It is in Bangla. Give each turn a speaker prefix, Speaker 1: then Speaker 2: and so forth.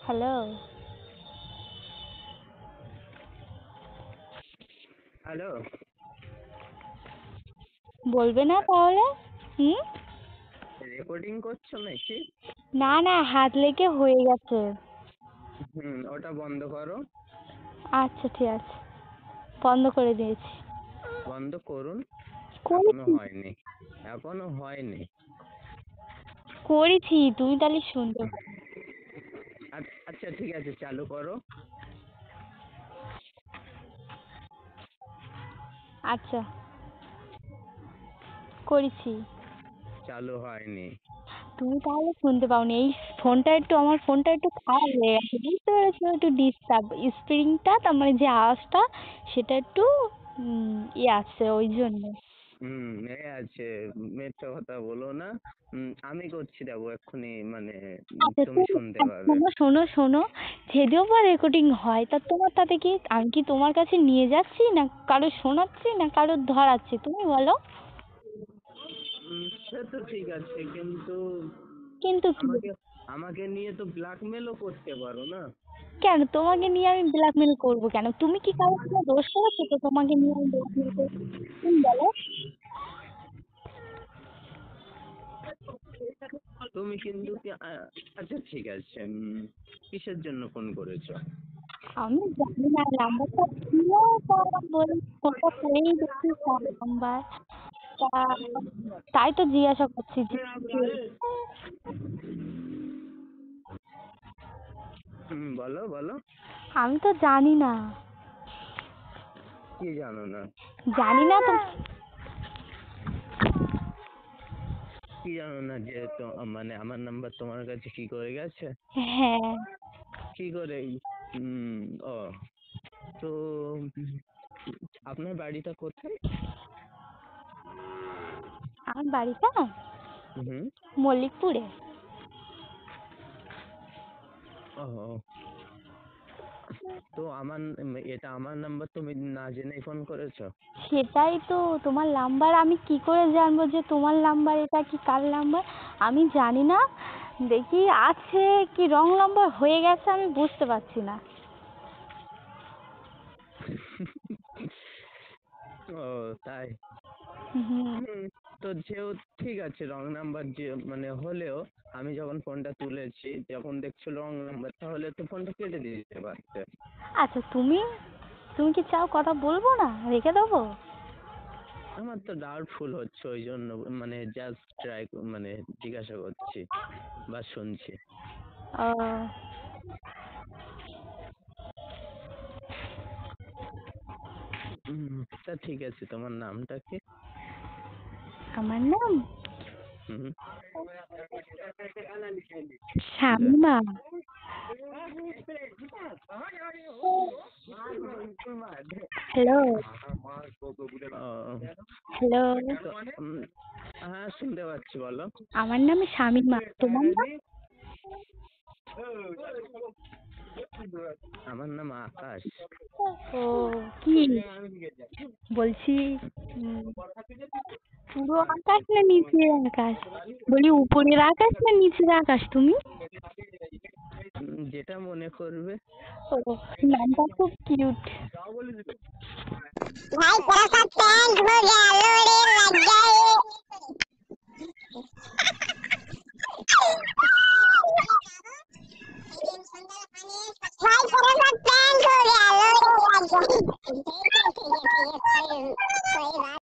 Speaker 1: হ্যালো।
Speaker 2: হ্যালো।
Speaker 1: বলবে না তাহলে? হুম?
Speaker 2: রেকর্ডিং করছো নাকি?
Speaker 1: না না, হাত লেগে হয়ে গেছে।
Speaker 2: ওটা বন্ধ করো।
Speaker 1: আচ্ছা ঠিক আছে, বন্ধ করে দিয়েছি।
Speaker 2: বন্ধ করুন। এখনো
Speaker 1: করেছি
Speaker 2: হয়নি। এখনো হয়নি।
Speaker 1: করেছি, তুমি তাহলে শুনতে পারো।
Speaker 2: আচ্ছা ঠিক আছে, চালু করো।
Speaker 1: আচ্ছা করেছি।
Speaker 2: চালু হয়নি।
Speaker 1: তুমি তাহলে শুনতে পাওনি। এই ফোনটা একটু, আমার ফোনটা একটু খারাপ হয়ে গেছে, বুঝতে পেরেছো? একটু ডিস্টার্ব, স্প্রিংটা তার মানে যে আওয়াজটা সেটা একটু আসছে ওই জন্য।
Speaker 2: এই আছে। মিথ্যা কথা বলো না। আমি করছি, দেবো এক্ষুনি, মানে
Speaker 1: আচ্ছা
Speaker 2: তুমি
Speaker 1: তুমি
Speaker 2: শুনতে পাবে।
Speaker 1: শোনো শোনো শোনো, যদিও বা রেকর্ডিং হয় তা তোমার তাতে কি? আমি কি তোমার কাছে নিয়ে যাচ্ছি, না কারো শোনাচ্ছি, না কারো ধরাচ্ছি? তুমি বলো।
Speaker 2: সে তো ঠিক আছে, কিন্তু
Speaker 1: কিন্তু কি?
Speaker 2: আমাকে আমাকে নিয়ে তো ব্ল্যাকমেলও করতে পারো না।
Speaker 1: কেন তোমাকে নিয়ে আমি ব্ল্যাকমেল করবো কেন? তুমি কি কারো কোনো দোষ করেছো তো তোমাকে নিয়ে আমি ব্ল্যাকমেল করবো? তুমি বলো।
Speaker 2: তুমি কিন্তু আচ্ছা ঠিক আছে, কিসের জন্য ফোন করেছো?
Speaker 1: আমি জানি না, নাম্বারটা ছিল তা বলে ফোনটা করেই দেখছি ফোন নাম্বার, তা তাই তো জিজ্ঞাসা করছি যে কে?
Speaker 2: বলো বলো।
Speaker 1: আমি তো জানি না।
Speaker 2: কি জানো না?
Speaker 1: জানি না তো।
Speaker 2: কি জানো না যে মানে আমার নাম্বার তোমার কাছে কি করে গেছে?
Speaker 1: হ্যাঁ।
Speaker 2: কি করে? ও, তো আপনার বাড়িটা কোথায়?
Speaker 1: আমার বাড়িটা
Speaker 2: হুম।
Speaker 1: মল্লিকপুরে।
Speaker 2: ও, তো এটা আমার নাম্বার, তুমি না জেনেই ফোন করেছো?
Speaker 1: সেটাই তো, তোমার নাম্বার আমি কি করে জানবো যে তোমার নাম্বার? এটা কি কার নাম্বার আমি জানি না। দেখি আছে কি রং নাম্বার হয়ে গেছে, আমি বুঝতে পারছি না।
Speaker 2: ও তাই।
Speaker 1: হুম।
Speaker 2: তো ঠিক আছে, রং নাম্বার যে মানে হলেও আমি যখন ফোনটা তুলেছি, যখন দেখছো রং নাম্বার, তাহলে তো ফোনটা কেটে দিতে পারতে।
Speaker 1: আচ্ছা তুমি তুমি কি চাও কথা বলবো না, রেখে দেবো?
Speaker 2: আমার তো ডাউটফুল হচ্ছে, ওই জন্য মানে জাস্ট মানে জিজ্ঞাসা করছি বা শুনছি।
Speaker 1: ও,
Speaker 2: তা ঠিক আছে, তোমার নামটা কি?
Speaker 1: আমার নাম
Speaker 2: হুম।
Speaker 1: শামিমা। হ্যালো। হ্যালো।
Speaker 2: হ্যাঁ, শুনতে পাচ্ছি, বলো।
Speaker 1: আমার নাম শামিমা, তোমার নাম?
Speaker 2: আমার নাম আকাশ।
Speaker 1: ও, কি বলছি, পুরো আকাশ না নিচের আকাশ? বলি উপরের আকাশ না নিচের আকাশ তুমি?
Speaker 2: যেটা মনে করবে।
Speaker 1: ও, নামটা খুব কিউট।
Speaker 3: भाई तेरा सा टैंक हो गया लोड़े लग गए भाई तेरा सा टैंक हो गया लोड़े लग गए